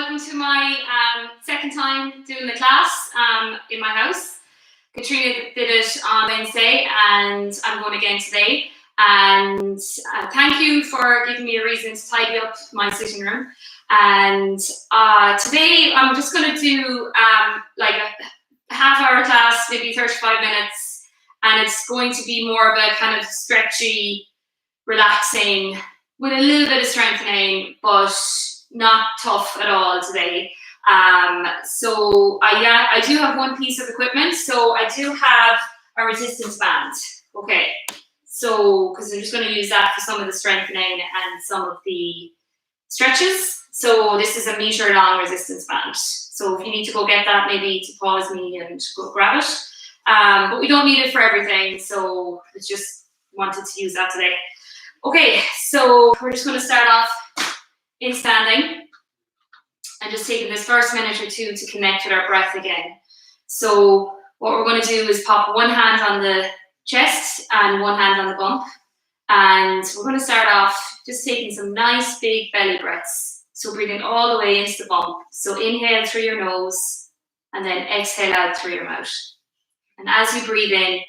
welcome to my second time doing the class in my house. Katrina did it on Wednesday and I'm going again today. And thank you for giving me a reason to tidy up my sitting room. And today I'm just going to do like a half-hour class, maybe 35 minutes. And it's going to be more of a kind of stretchy, relaxing, with a little bit of strengthening, but not tough at all today. So I do have one piece of equipment. So I do have a resistance band. Okay, so because I'm just going to use that for some of the strengthening and some of the stretches. So this is a meter long resistance band. So if you need to go get that, maybe to pause me and go grab it. But we don't need it for everything. So I just wanted to use that today. Okay, so we're just going to start off in standing and just taking this first minute or two to connect with our breath again. So what we're going to do is pop one hand on the chest and one hand on the bump. And we're going to start off just taking some nice big belly breaths. So breathing all the way into the bump. So inhale through your nose and then exhale out through your mouth. And as you breathe in,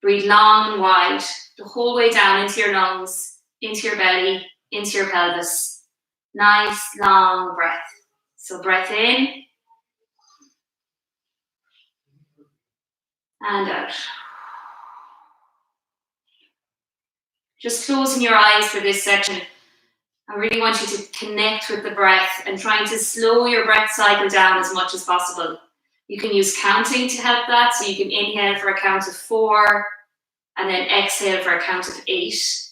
breathe long and wide, the whole way down into your lungs, into your belly, into your pelvis. Nice long breath. So breath in and out. Just closing your eyes for this section. I really want you to connect with the breath and trying to slow your breath cycle down as much as possible. You can use counting to help that. So you can inhale for a count of 4 and then exhale for a count of 8.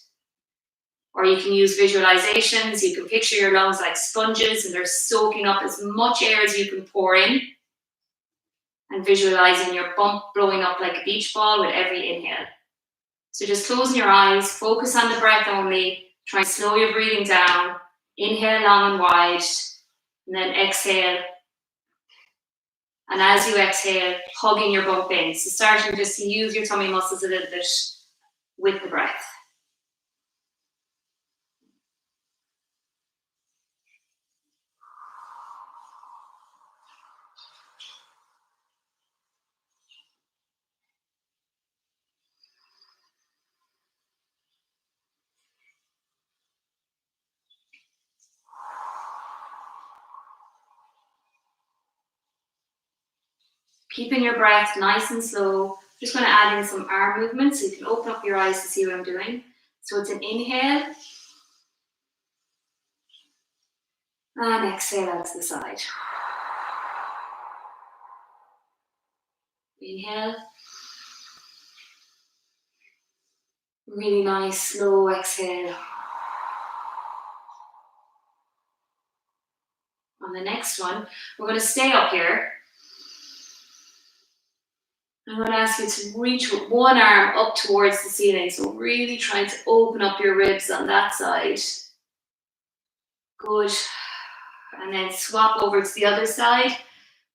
Or you can use visualizations. You can picture your lungs like sponges and they're soaking up as much air as you can pour in. And visualizing your bump blowing up like a beach ball with every inhale. So just closing your eyes, focus on the breath only. Try and slow your breathing down. Inhale long and wide. And then exhale. And as you exhale, hugging your bump in. So starting just to use your tummy muscles a little bit with the breath. Keeping your breath nice and slow. Just going to add in some arm movements so you can open up your eyes to see what I'm doing. So it's an inhale. And exhale out to the side. Inhale. Really nice, slow exhale. On the next one, we're going to stay up here. I'm going to ask you to reach with one arm up towards the ceiling. So really trying to open up your ribs on that side. Good. And then swap over to the other side.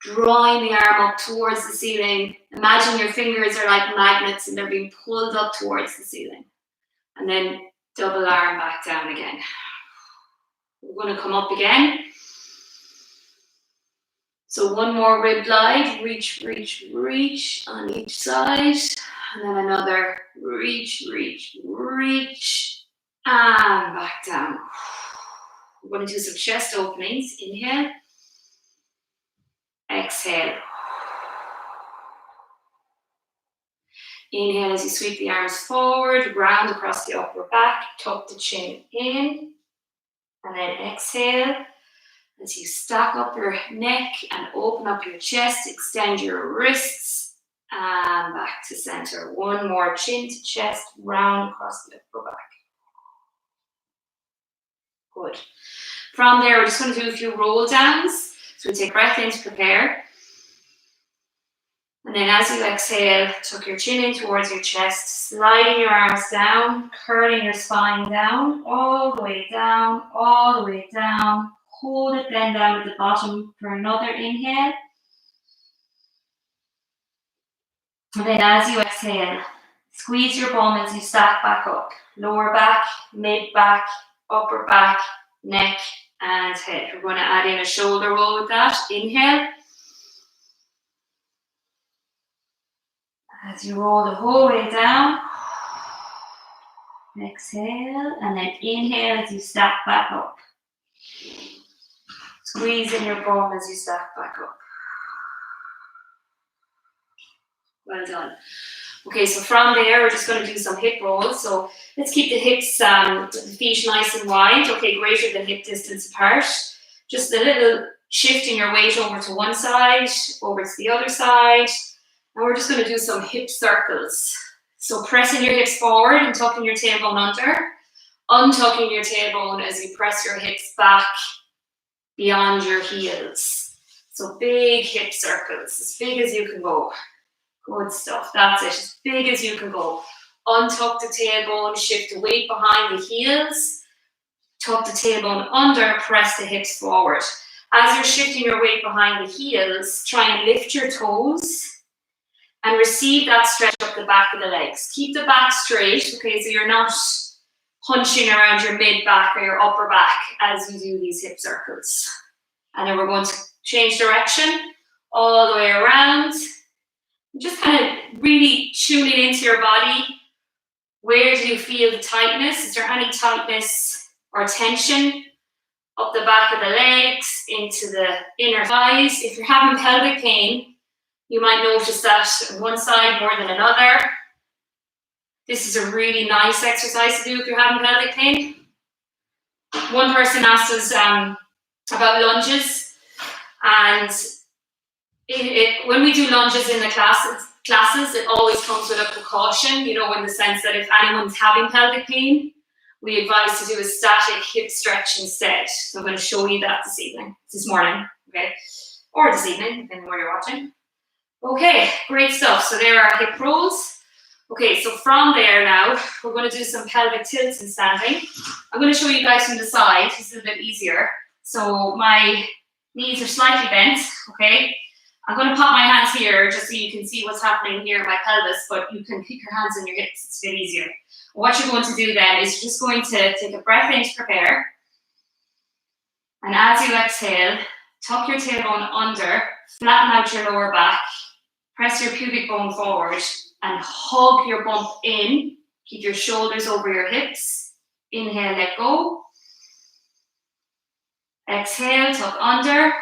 Drawing the arm up towards the ceiling. Imagine your fingers are like magnets and they're being pulled up towards the ceiling. And then double arm back down again. We're going to come up again. So one more rib glide, reach, reach, reach on each side. And then another reach, reach, reach. And back down. We're going to do some chest openings. Inhale. Exhale. Inhale as you sweep the arms forward, round across the upper back, tuck the chin in. And then exhale. As you stack up your neck and open up your chest, extend your wrists and back to center. One more chin to chest, round across the upper back. Good. From there, we're just going to do a few roll downs. So we take breath in to prepare. And then as you exhale, tuck your chin in towards your chest, sliding your arms down, curling your spine down, all the way down, all the way down. Hold it then down at the bottom for another inhale. And then as you exhale, squeeze your bum as you stack back up. Lower back, mid back, upper back, neck, and head. We're going to add in a shoulder roll with that. Inhale. As you roll the whole way down. Exhale, and then inhale as you stack back up. Squeeze in your bum as you stack back up. Well done. Okay, so from there, we're just going to do some hip rolls. So let's keep the hips, the feet nice and wide. Okay, greater than hip distance apart. Just a little shifting your weight over to one side, over to the other side. And we're just going to do some hip circles. So pressing your hips forward and tucking your tailbone under. Untucking your tailbone as you press your hips back beyond your heels. So big hip circles, as big as you can go. Good stuff, that's it, as big as you can go. Untuck the tailbone, shift the weight behind the heels. Tuck the tailbone under, press the hips forward. As you're shifting your weight behind the heels, try and lift your toes and receive that stretch up the back of the legs. Keep the back straight, okay, so you're not hunching around your mid-back or your upper back as you do these hip circles. And then we're going to change direction all the way around. Just kind of really tuning into your body. Where do you feel the tightness? Is there any tightness or tension up the back of the legs, into the inner thighs? If you're having pelvic pain, you might notice that on one side more than another. This is a really nice exercise to do if you're having pelvic pain. One person asked us about lunges, and when we do lunges in the classes, it always comes with a precaution, you know, in the sense that if anyone's having pelvic pain, we advise to do a static hip stretch instead. So I'm going to show you that this morning, okay? Or this evening, depending on where you're watching. Okay, great stuff. So there are hip rolls. Okay, so from there now, we're going to do some pelvic tilts and standing. I'm going to show you guys from the side. This is a bit easier. So my knees are slightly bent, okay? I'm going to pop my hands here just so you can see what's happening here in my pelvis, but you can keep your hands on your hips. It's a bit easier. What you're going to do then is you're just going to take a breath in to prepare. And as you exhale, tuck your tailbone under, flatten out your lower back, press your pubic bone forward, and hug your bump in. Keep your shoulders over your hips. Inhale, let go. Exhale, tuck under.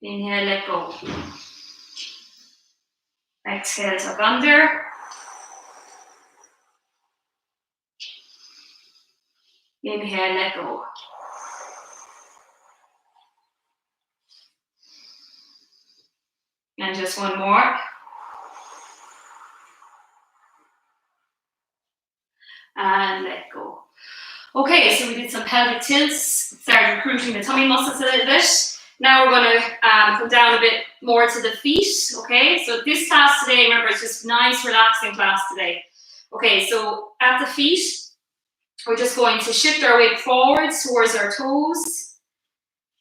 Inhale, let go. Exhale, tuck under. Inhale, let go. And just one more. And let go. Okay, so we did some pelvic tilts, started recruiting the tummy muscles a little bit. Now we're going to come down a bit more to the feet, okay? So this class today, remember, it's just nice, relaxing class today. Okay, so at the feet, we're just going to shift our weight forwards towards our toes,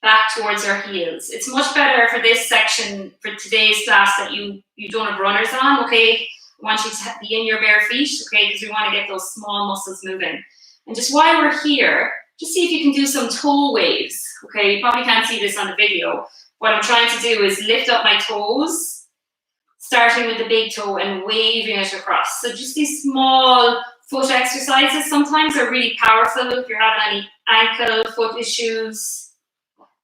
back towards our heels. It's much better for this section, for today's class, that you don't have runners on, okay? I want you to be in your bare feet, okay? Because we want to get those small muscles moving. And just while we're here, just see if you can do some toe waves, okay? You probably can't see this on the video. What I'm trying to do is lift up my toes, starting with the big toe and waving it across. So just these small foot exercises sometimes are really powerful if you're having any ankle, foot issues.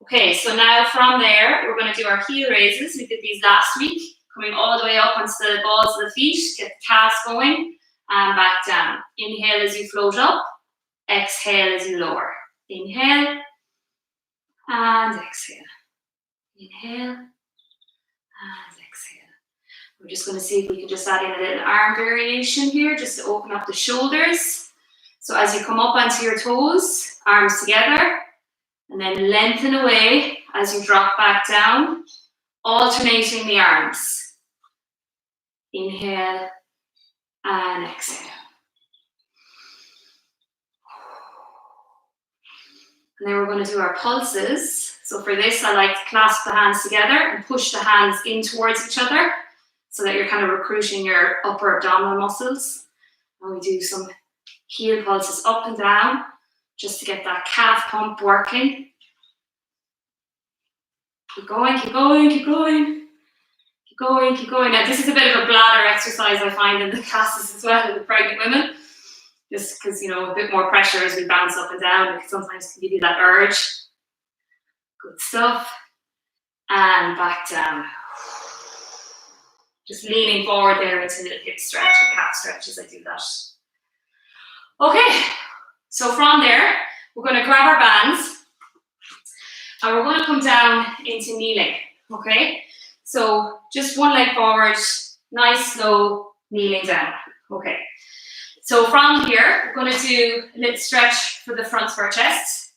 Okay, so now from there, we're going to do our heel raises. We did these last week, coming all the way up onto the balls of the feet, get the calves going, and back down. Inhale as you float up, exhale as you lower. Inhale, and exhale. Inhale, and exhale. We're just going to see if we can just add in a little arm variation here, just to open up the shoulders. So as you come up onto your toes, arms together, and then lengthen away as you drop back down, alternating the arms. Inhale and exhale. And then we're going to do our pulses. So for this, I like to clasp the hands together and push the hands in towards each other so that you're kind of recruiting your upper abdominal muscles. And we do some Heel pulses up and down, just to get that calf pump working. Keep going, keep going, keep going. Keep going, keep going. Now this is a bit of a bladder exercise I find in the classes as well with pregnant women. Just because, you know, a bit more pressure as we bounce up and down. It sometimes can give you that urge. Good stuff. And back down. Just leaning forward there into the hip stretch and calf stretch as I do that. Okay, so from there, we're going to grab our bands and we're going to come down into kneeling, okay? So just one leg forward, nice slow kneeling down, okay? So from here, we're going to do a little stretch for the front of our chest.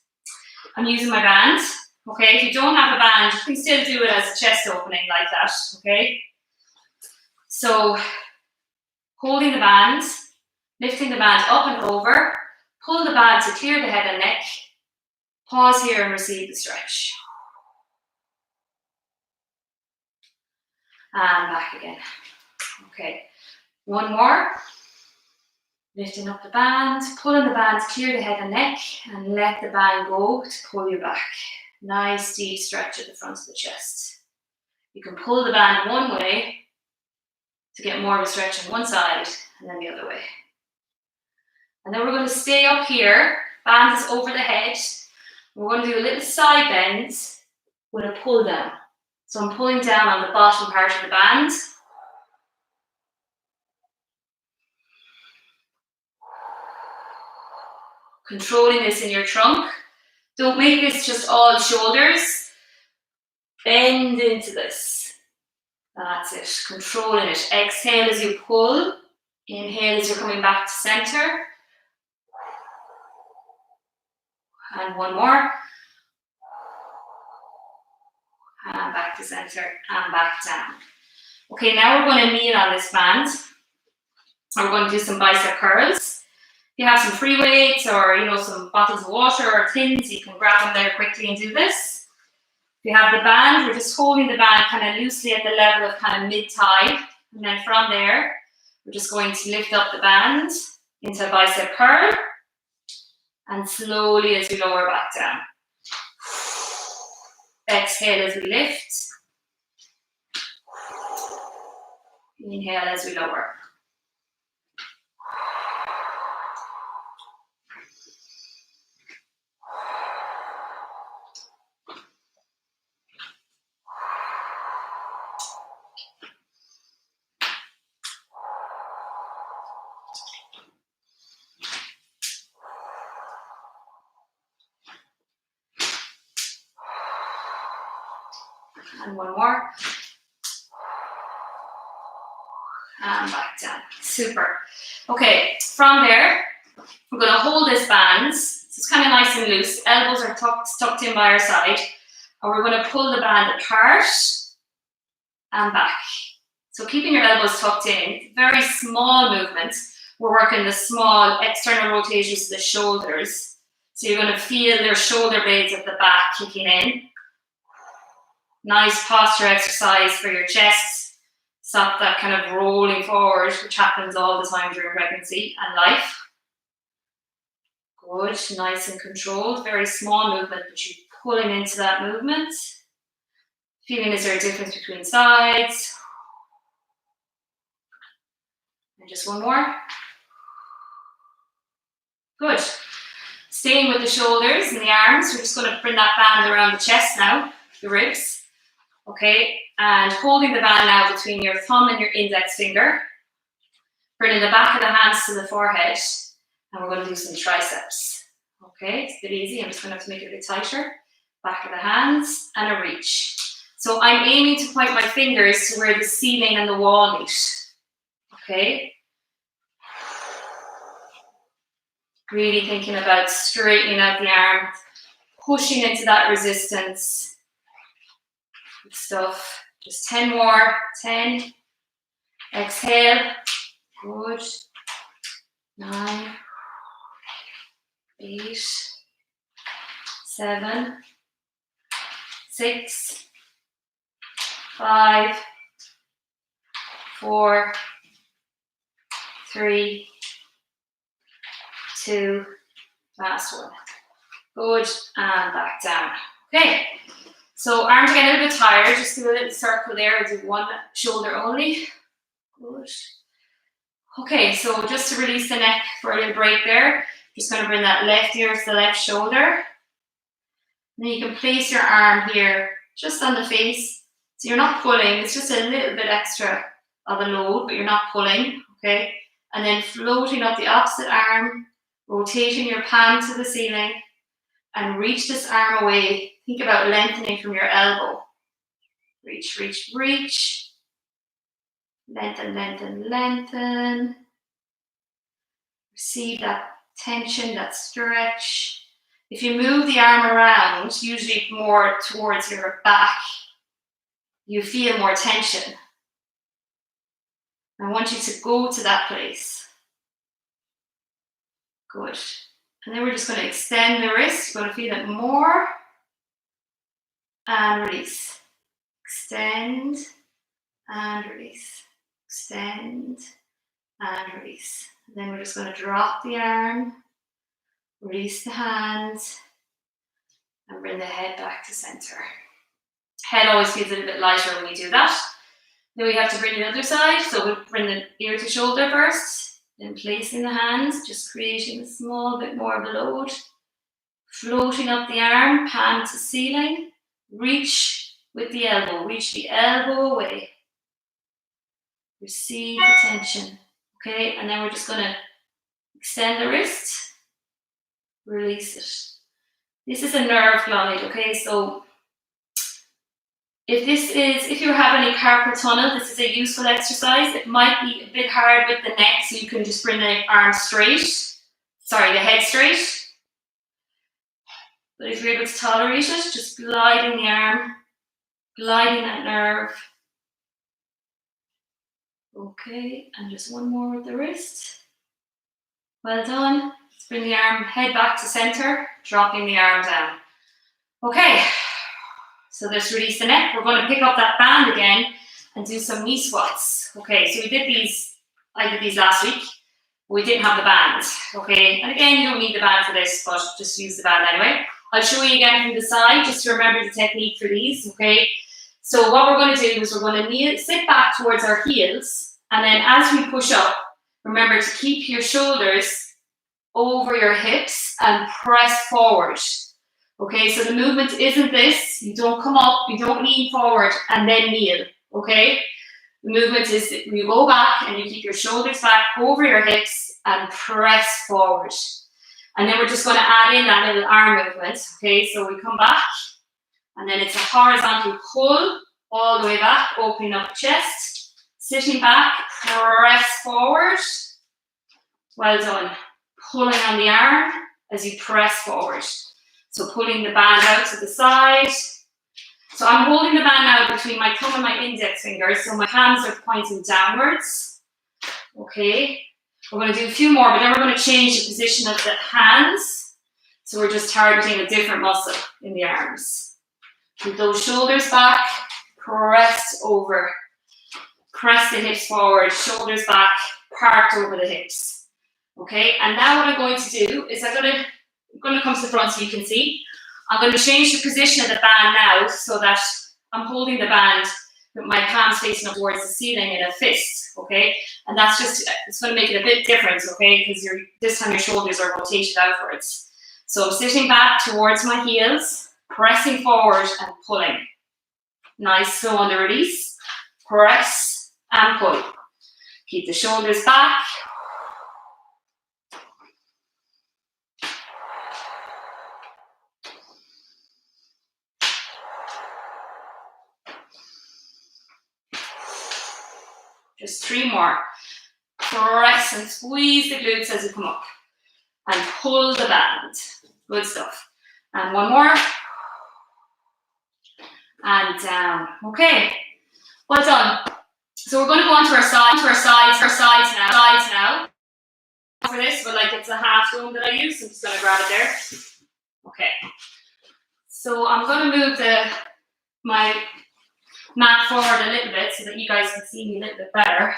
I'm using my band, okay? If you don't have a band, you can still do it as a chest opening like that, okay? So holding the band, lifting the band up and over, pull the band to clear the head and neck, pause here and receive the stretch. And back again. Okay, one more. Lifting up the band, pulling the band to clear the head and neck, and let the band go to pull you back. Nice deep stretch at the front of the chest. You can pull the band one way to get more of a stretch on one side, and then the other way. And then we're going to stay up here, band is over the head. We're going to do a little side bend with a pull down. So I'm pulling down on the bottom part of the band. Controlling this in your trunk. Don't make this just all shoulders. Bend into this. That's it, controlling it. Exhale as you pull. Inhale as you're coming back to center. And one more. And back to center and back down. Okay, now we're going to kneel on this band. We're going to do some bicep curls. If you have some free weights or, you know, some bottles of water or tins, you can grab them there quickly and do this. If you have the band, we're just holding the band kind of loosely at the level of kind of mid-thigh. And then from there, we're just going to lift up the band into a bicep curl. And slowly as we lower back down. Exhale as we lift. Inhale as we lower. And one more. And back down. Super. Okay, from there, we're going to hold this band. So it's kind of nice and loose. Elbows are tucked in by our side. And we're going to pull the band apart and back. So keeping your elbows tucked in, very small movements. We're working the small external rotations of the shoulders. So you're going to feel their shoulder blades at the back kicking in. Nice posture exercise for your chest. Stop that kind of rolling forward, which happens all the time during pregnancy and life. Good, nice and controlled. Very small movement, but you're pulling into that movement. Feeling, is there a difference between sides? And just one more. Good. Staying with the shoulders and the arms, we're just going to bring that band around the chest now, the ribs. Okay, and holding the band now between your thumb and your index finger. Bringing the back of the hands to the forehead. And we're going to do some triceps. Okay, it's a bit easy. I'm just going to have to make it a bit tighter. Back of the hands and a reach. So I'm aiming to point my fingers to where the ceiling and the wall meet. Okay. Really thinking about straightening out the arm, pushing into that resistance. Good stuff. Just 10 more. 10. Exhale. Good. 9. 8. 7. 6. 5. 4. 3. 2, last one. Good, and back down. Okay, so arms are getting a little bit tired. Just do a little circle there. Do one shoulder only. Good. Okay, so just to release the neck for a little break there, just going to bring that left ear to the left shoulder. And then you can place your arm here, just on the face. So you're not pulling, it's just a little bit extra of a load, but you're not pulling, okay? And then floating up the opposite arm, rotating your palm to the ceiling, and reach this arm away. Think about lengthening from your elbow. Reach, reach, reach. Lengthen, lengthen, lengthen. Receive that tension, that stretch. If you move the arm around, usually more towards your back, you feel more tension. I want you to go to that place. Good. And then we're just going to extend the wrist. You're going to feel it more. And release. Extend and release. Extend and release. And then we're just going to drop the arm, release the hands, and bring the head back to center. Head always feels a little bit lighter when we do that. Then we have to bring the other side. So we'll bring the ear to shoulder first, then placing the hands, just creating a small bit more of a load. Floating up the arm, palm to ceiling. Reach with the elbow, reach the elbow away. Receive the tension, okay? And then we're just gonna extend the wrist, release it. This is a nerve glide, okay? So if you have any carpal tunnel, this is a useful exercise. It might be a bit hard with the neck, so you can just bring the arm straight. Sorry, the head straight. But if you're able to tolerate it, just gliding the arm, gliding that nerve. Okay, and just one more with the wrist. Well done. Let's bring the arm, head back to center, dropping the arm down. Okay, so let's release the neck. We're going to pick up that band again and do some knee squats. Okay, so we did these, I did these last week. We didn't have the band, okay? And again, you don't need the band for this, but just use the band anyway. I'll show you again from the side, just to remember the technique for these, okay? So what we're going to do is we're going to kneel, sit back towards our heels, and then as we push up, remember to keep your shoulders over your hips and press forward. Okay, so the movement isn't this. You don't come up, you don't lean forward and then kneel, okay? The movement is that you go back and you keep your shoulders back over your hips and press forward. And then we're just going to add in that little arm movement, okay? So we come back, and then it's a horizontal pull all the way back, opening up the chest, sitting back, press forward. Well done. Pulling on the arm as you press forward. So pulling the band out to the side. So I'm holding the band now between my thumb and my index fingers, so my hands are pointing downwards. Okay. We're going to do a few more, but then we're going to change the position of the hands. So we're just targeting a different muscle in the arms. Keep those shoulders back, press over. Press the hips forward, shoulders back, parked over the hips. Okay, and now what I'm going to do is I'm going to come to the front so you can see. I'm going to change the position of the band now so that I'm holding the band with my palms facing up towards the ceiling in a fist, okay? And that's just, it's going to make it a bit different, okay? Because this time your shoulders are rotated outwards. So I'm sitting back towards my heels, pressing forward and pulling. Nice, slow on the release. Press and pull. Keep the shoulders back. Just 3 more. Press and squeeze the glutes as you come up. And pull the band. Good stuff. And 1 more. And down. Okay. Well done. So we're going to go on to our sides now. For this, but like it's a half dome that I use, so I'm just going to grab it there. Okay. So I'm going to move my mat forward a little bit so that you guys can see me a little bit better.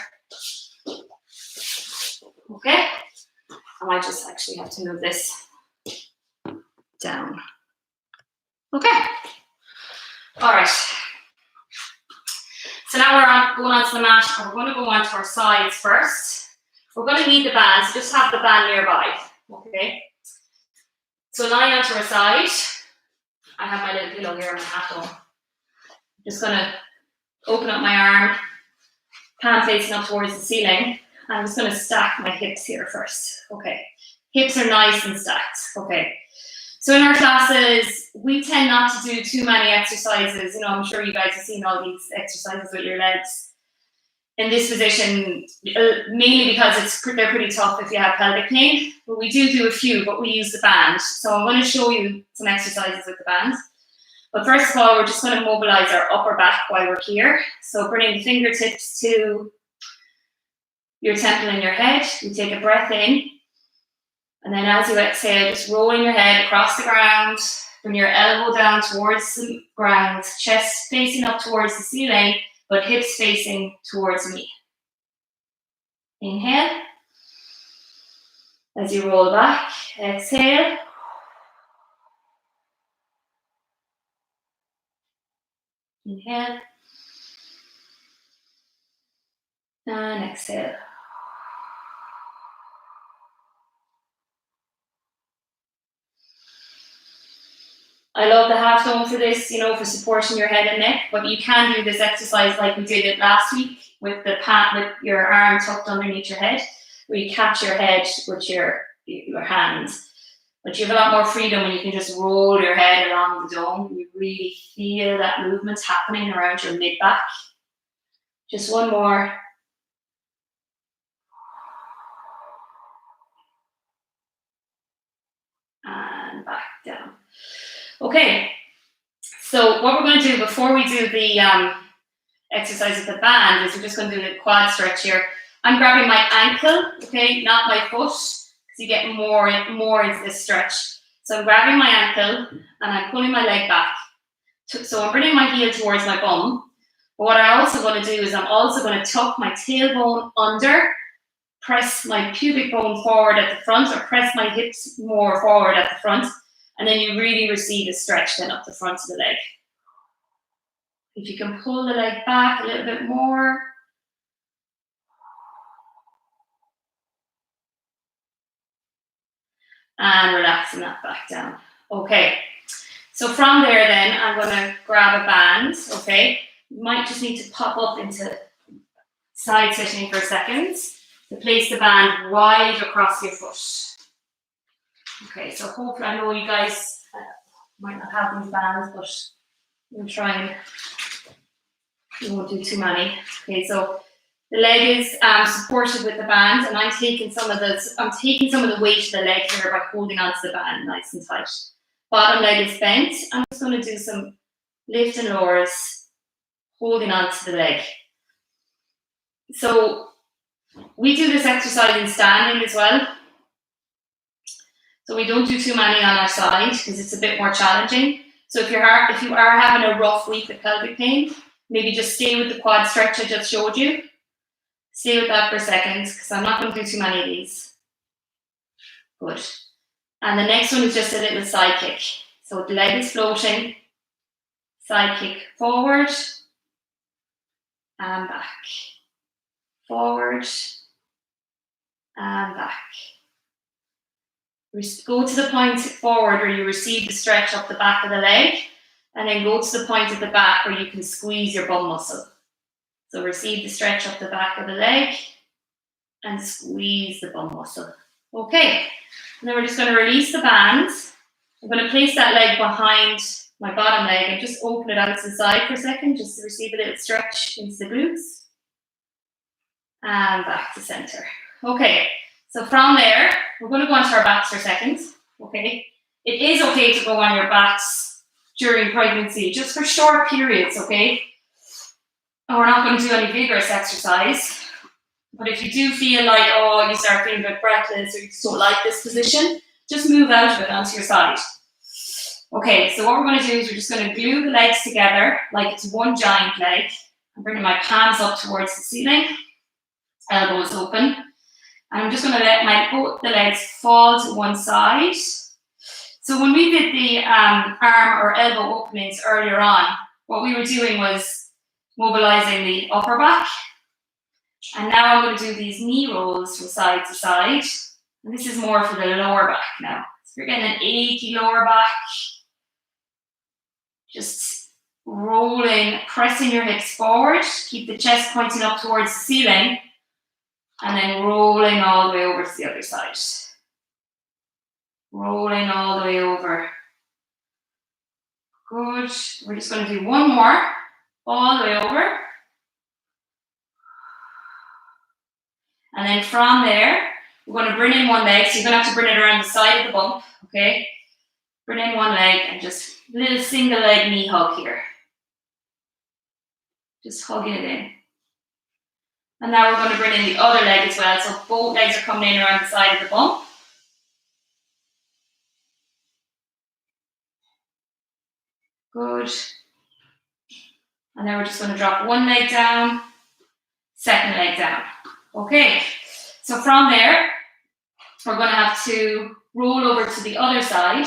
Okay. I might just actually have to move this down. Okay. All right. So now we're going onto the mat, and we're going to go onto our sides first. We're going to need the band, so just have the band nearby. Okay. So lying onto our side, I have my little pillow here and my hat on. Just going to open up my arm, palm facing up towards the ceiling. I'm just going to stack my hips here first. Okay. Hips are nice and stacked. Okay. So in our classes, we tend not to do too many exercises. You know, I'm sure you guys have seen all these exercises with your legs in this position, mainly because they're pretty tough if you have pelvic pain. But we do a few, but we use the band. So I'm going to show you some exercises with the band. But first of all, we're just going to mobilize our upper back while we're here. So bringing the fingertips to your temple and your head. You take a breath in. And then as you exhale, just rolling your head across the ground, bring your elbow down towards the ground, chest facing up towards the ceiling, but hips facing towards me. Inhale. As you roll back, exhale. Inhale. And exhale. I love the half dome for this, you know, for supporting your head and neck, but you can do this exercise like we did it last week with with your arm tucked underneath your head, where you catch your head with your hands. But you have a lot more freedom when you can just roll your head along the dome. You really feel that movement happening around your mid-back. Just one more. And back down. Okay, so what we're going to do before we do the exercise with the band is we're just going to do the quad stretch here. I'm grabbing my ankle, okay, not my foot, because you get more into this stretch. So I'm grabbing my ankle and I'm pulling my leg back. So I'm bringing my heel towards my bum. But what I'm also going to do is I'm also going to tuck my tailbone under, press my pubic bone forward at the front, or press my hips more forward at the front. And then you really receive a stretch then up the front of the leg. If you can pull the leg back a little bit more. And relaxing that back down. Okay. So from there then, I'm going to grab a band, okay? You might just need to pop up into side sitting for a second to place the band wide across your foot. Okay, so hopefully, I know you guys might not have these bands, but I'm trying. You won't do too many. Okay, so the leg is supported with the band, and I'm taking some of the weight of the leg here by holding onto the band nice and tight. Bottom leg is bent. I'm just going to do some lift and lowers, holding onto the leg. So we do this exercise in standing as well. So we don't do too many on our side because it's a bit more challenging. So if you are having a rough week with pelvic pain, maybe just stay with the quad stretch I just showed you. Stay with that for a second because I'm not going to do too many of these. Good. And the next one is just a little side kick. So the leg is floating, side kick forward and back. Forward and back. Go to the point forward where you receive the stretch up the back of the leg, and then go to the point at the back where you can squeeze your bum muscle. So receive the stretch up the back of the leg and squeeze the bum muscle. Okay, and then we're just going to release the band. I'm going to place that leg behind my bottom leg and just open it out to the side for a second, just to receive a little stretch into the glutes. And back to center. Okay. So from there, we're going to go onto our backs for a second, okay? It is okay to go on your backs during pregnancy, just for short periods, okay? And we're not going to do any vigorous exercise. But if you do feel like, oh, you start feeling a bit breathless or you just don't like this position, just move out of it onto your side. Okay, so what we're going to do is we're just going to glue the legs together like it's one giant leg. I'm bringing my palms up towards the ceiling, elbows open. And I'm just going to let both the legs fall to one side. So when we did the arm or elbow openings earlier on, what we were doing was mobilizing the upper back. And now I'm going to do these knee rolls from side to side. And this is more for the lower back now. So you're getting an achy lower back. Just rolling, pressing your hips forward. Keep the chest pointing up towards the ceiling. And then rolling all the way over to the other side. Rolling all the way over. Good. We're just going to do one more. All the way over. And then from there, we're going to bring in one leg. So you're going to have to bring it around the side of the bump. Okay. Bring in one leg and just a little single leg knee hug here. Just hugging it in. And now we're going to bring in the other leg as well. So both legs are coming in around the side of the bump. Good. And then we're just going to drop one leg down, second leg down. Okay. So from there, we're going to have to roll over to the other side.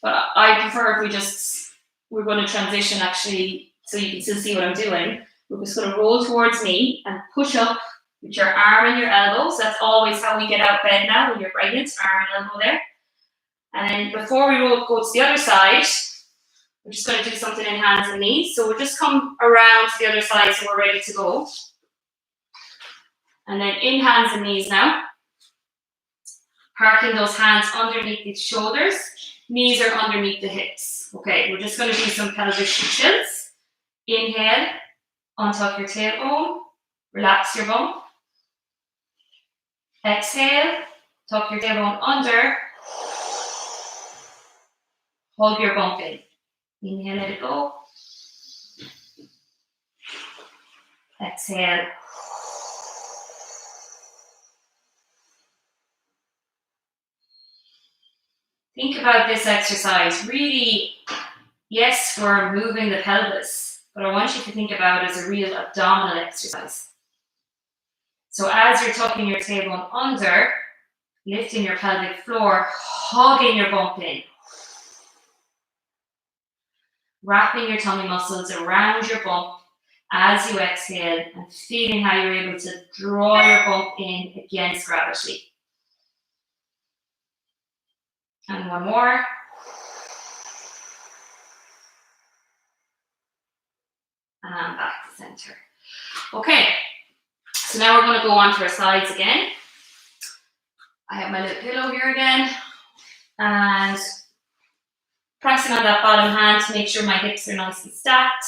But I prefer if we're going to transition actually so you can still see what I'm doing. We're just going to roll towards me and push up with your arm and your elbow. So that's always how we get out of bed now when you're pregnant, arm and elbow there. And then before we go to the other side, we're just going to do something in hands and knees. So we'll just come around to the other side so we're ready to go. And then in hands and knees now. Parking those hands underneath the shoulders. Knees are underneath the hips. Okay, we're just going to do some pelvic chills. Inhale, untuck your tailbone, relax your bump. Exhale, tuck your tailbone under, hold your bump in. Inhale, let it go. Exhale. Think about this exercise. Really, yes, we're moving the pelvis, but I want you to think about it as a real abdominal exercise. So as you're tucking your tailbone under, lifting your pelvic floor, hugging your bump in. Wrapping your tummy muscles around your bump as you exhale and feeling how you're able to draw your bump in against gravity. And one more. And back to center. Okay, so now we're going to go on to our sides again. I have my little pillow here again. And pressing on that bottom hand to make sure my hips are nicely stacked.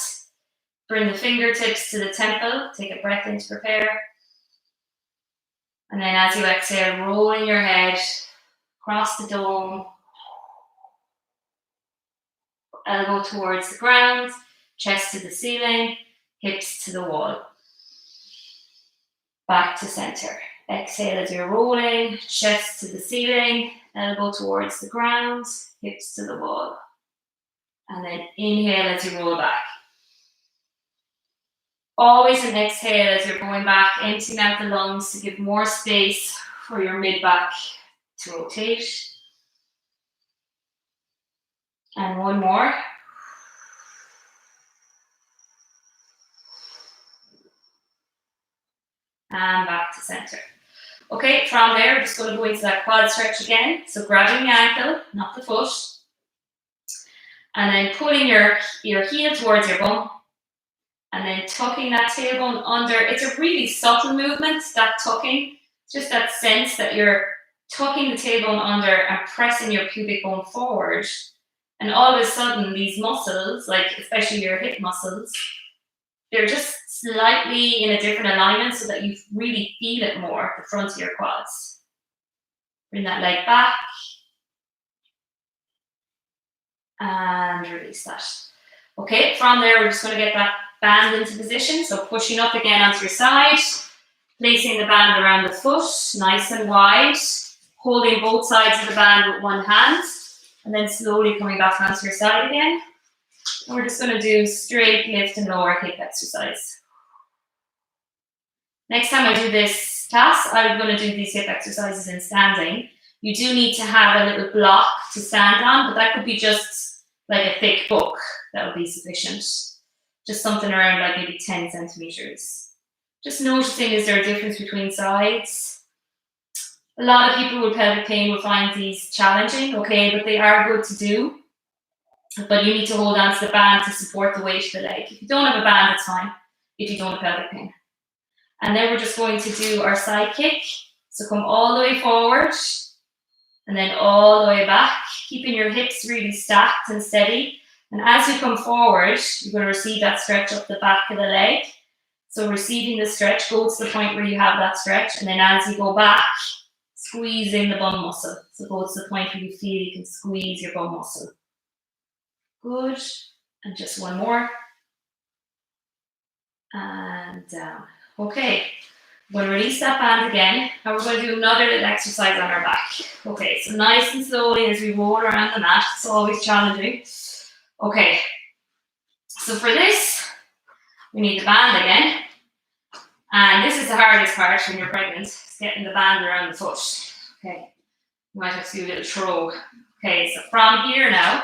Bring the fingertips to the temple. Take a breath in to prepare. And then as you exhale, rolling your head across the dome. Elbow towards the ground. Chest to the ceiling. Hips to the wall. Back to center. Exhale as you're rolling. Chest to the ceiling. Elbow towards the ground. Hips to the wall. And then inhale as you roll back. Always an exhale as you're going back, emptying out the lungs to give more space for your mid-back to rotate. And one more. And back to center. Okay, from there, we're just going to go into that quad stretch again. So grabbing the ankle, not the foot. And then pulling your heel towards your bum. And then tucking that tailbone under. It's a really subtle movement, that tucking. It's just that sense that you're tucking the tailbone under and pressing your pubic bone forward. And all of a sudden, these muscles, like especially your hip muscles, they're just slightly in a different alignment so that you really feel it more, the front of your quads. Bring that leg back. And release that. Okay, from there, we're just going to get that band into position. So pushing up again onto your side, placing the band around the foot, nice and wide, holding both sides of the band with one hand, and then slowly coming back onto your side again. And we're just going to do straight lift and lower hip exercise. Next time I do this class, I'm going to do these hip exercises in standing. You do need to have a little block to stand on, but that could be just like a thick book. That would be sufficient. Just something around like maybe 10 centimeters. Just noticing, is there a difference between sides? A lot of people with pelvic pain will find these challenging, okay, but they are good to do. But you need to hold on to the band to support the weight of the leg. If you don't have a band, it's fine if you don't have pelvic pain. And then we're just going to do our side kick. So come all the way forward and then all the way back, keeping your hips really stacked and steady. And as you come forward, you're going to receive that stretch up the back of the leg. So receiving the stretch, go to the point where you have that stretch. And then as you go back, squeeze in the bum muscle. So go to the point where you feel you can squeeze your bum muscle. Good. And just one more. And down. Okay. We're going to release that band again. And we're going to do another little exercise on our back. Okay, so nice and slowly as we roll around the mat. It's always challenging. Okay. So for this, we need the band again. And this is the hardest part when you're pregnant, is getting the band around the foot. Okay. You might have to do a little throw. Okay, so from here now,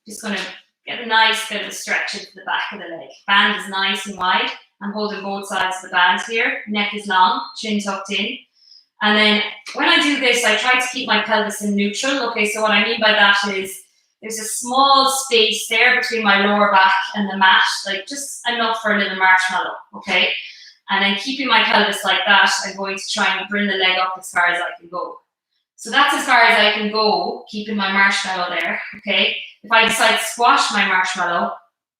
just going to get a nice bit of a stretch into the back of the leg. Band is nice and wide. I'm holding both sides of the band here. Neck is long, chin tucked in. And then when I do this, I try to keep my pelvis in neutral. Okay, so what I mean by that is there's a small space there between my lower back and the mat, like just enough for a little marshmallow, okay? And then keeping my pelvis like that, I'm going to try and bring the leg up as far as I can go. So that's as far as I can go, keeping my marshmallow there, okay? If I decide to squash my marshmallow,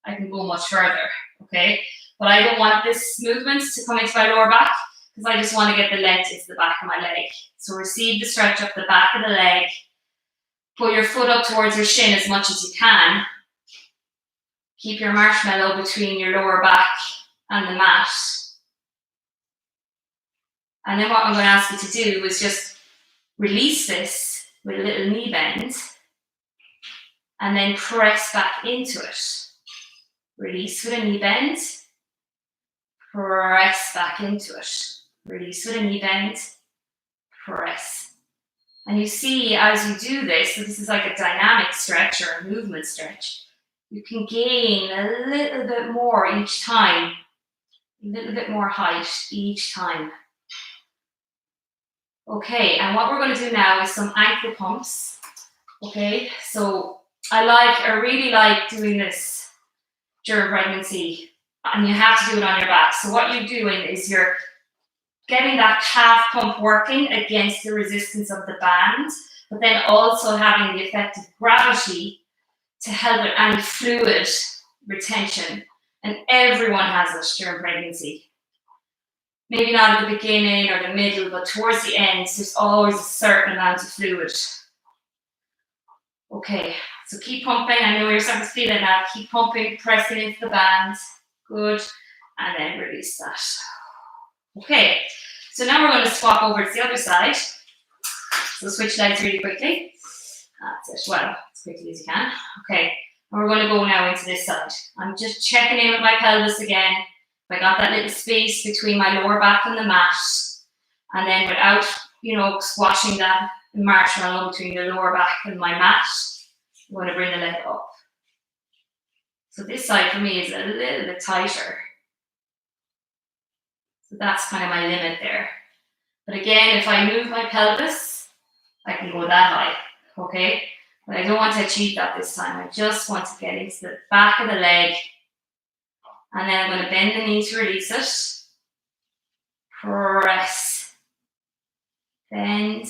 I can go much further, okay? But I don't want this movement to come into my lower back because I just want to get the length into the back of my leg. So receive the stretch up the back of the leg. Put your foot up towards your shin as much as you can. Keep your marshmallow between your lower back and the mat. And then what I'm going to ask you to do is just release this with a little knee bend and then press back into it. Release with a knee bend. Press back into it. Release with a knee bend. Press. And you see as you do this, so this is like a dynamic stretch or a movement stretch, you can gain a little bit more each time. A little bit more height each time. Okay, and what we're going to do now is some ankle pumps. Okay, so I really like doing this during pregnancy, and you have to do it on your back. So what you're doing is you're getting that calf pump working against the resistance of the band, but then also having the effect of gravity to help with any fluid retention. And everyone has this during pregnancy. Maybe not at the beginning or the middle, but towards the end, there's always a certain amount of fluid. Okay, so keep pumping. I know you're starting to feel it now. Keep pumping, pressing into the band. Good. And then release that. Okay, so now we're going to swap over to the other side. So switch legs really quickly. That's it. Well, as quickly as you can. Okay, and we're going to go now into this side. I'm just checking in with my pelvis again. I got that little space between my lower back and the mat, and then without, squashing that marshmallow between the lower back and my mat, I'm going to bring the leg up. So this side for me is a little bit tighter. So that's kind of my limit there. But again, if I move my pelvis, I can go that high, okay? But I don't want to achieve that this time. I just want to get into the back of the leg. And then I'm going to bend the knee to release it. Press. Bend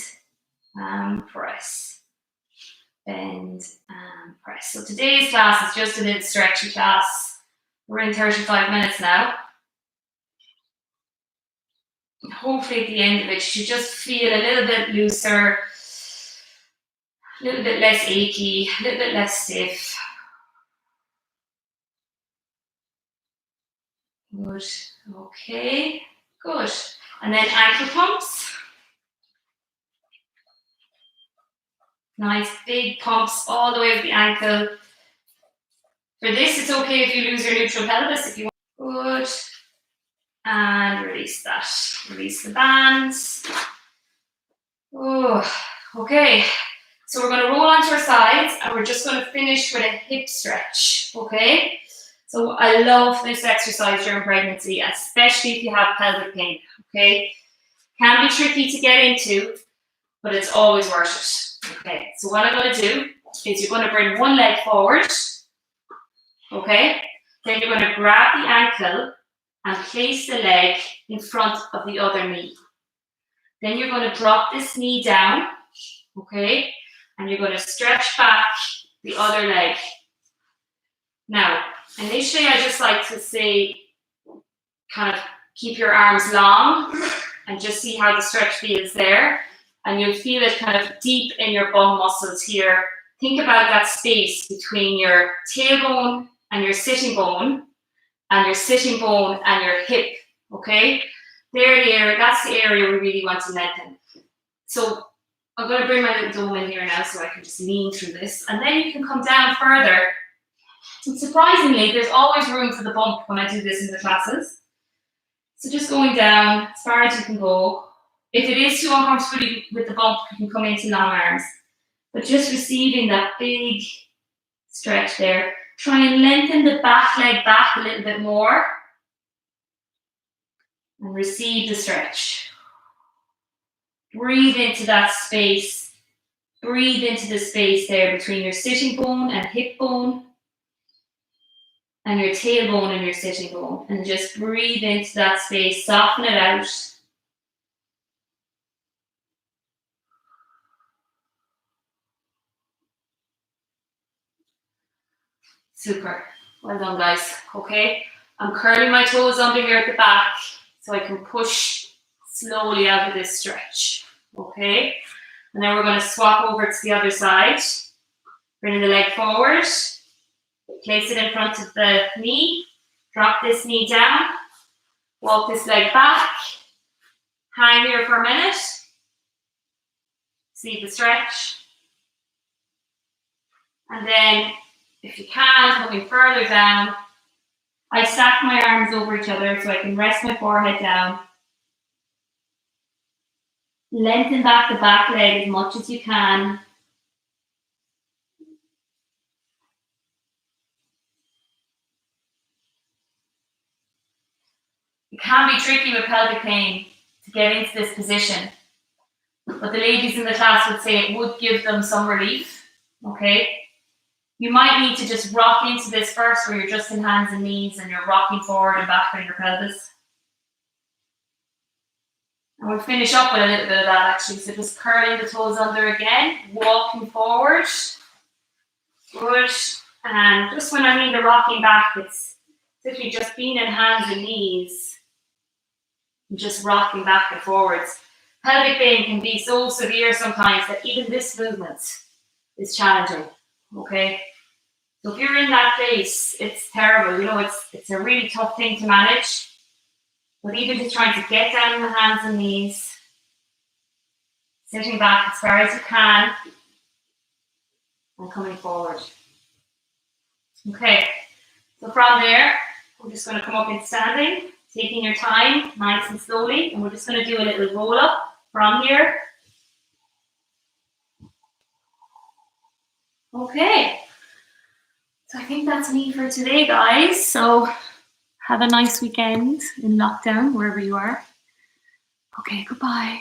and press. Bend and press. So today's class is just a little stretchy class. We're in 35 minutes now. Hopefully at the end of it, you should just feel a little bit looser, a little bit less achy, a little bit less stiff. Good. Okay. Good. And then ankle pumps. Nice big pumps all the way up the ankle. For this, it's okay if you lose your neutral pelvis if you want. Good. And release that. Release the band. Oh, okay. So we're going to roll onto our sides and we're just going to finish with a hip stretch, okay? So I love this exercise during pregnancy, especially if you have pelvic pain, okay? Can be tricky to get into, but it's always worth it. Okay, so what I'm going to do is you're going to bring one leg forward, okay? Then you're going to grab the ankle and place the leg in front of the other knee. Then you're going to drop this knee down, okay? And you're going to stretch back the other leg. Now, initially I just like to say, kind of keep your arms long and just see how the stretch feels there. And you'll feel it kind of deep in your bum muscles here. Think about that space between your tailbone and your sitting bone, and your sitting bone and your hip, okay? There, the area, that's the area we really want to lengthen. So I'm going to bring my little dome in here now so I can just lean through this. And then you can come down further. And surprisingly, there's always room for the bump when I do this in the classes. So just going down as far as you can go. If it is too uncomfortable with the bump, you can come into long arms. But just receiving that big stretch there. Try and lengthen the back leg back a little bit more. And receive the stretch. Breathe into that space. Breathe into the space there between your sitting bone and hip bone. And your tailbone and your sitting bone. And just breathe into that space. Soften it out. Super. Well done, guys. Okay. I'm curling my toes under here at the back so I can push slowly out of this stretch. Okay. And then we're going to swap over to the other side. Bring the leg forward. Place it in front of the knee. Drop this knee down. Walk this leg back. Hang here for a minute. See the stretch. And then, if you can, coming further down, I stack my arms over each other so I can rest my forehead down. Lengthen back the back leg as much as you can. It can be tricky with pelvic pain to get into this position, but the ladies in the class would say it would give them some relief, okay? You might need to just rock into this first where you're just in hands and knees and you're rocking forward and back on your pelvis. And we'll finish up with a little bit of that actually. So just curling the toes under again, walking forward. Good. And just when I mean the rocking back, it's literally just being in hands and knees. And just rocking back and forwards. Pelvic pain can be so severe sometimes that even this movement is challenging. Okay? So if you're in that place, it's terrible. You know, it's a really tough thing to manage. But even just trying to get down on the hands and knees, sitting back as far as you can, and coming forward. Okay, so from there, we're just going to come up in standing, taking your time, nice and slowly, and we're just going to do a little roll up from here. Okay, so I think that's me for today, guys. So have a nice weekend in lockdown, wherever you are. Okay, goodbye.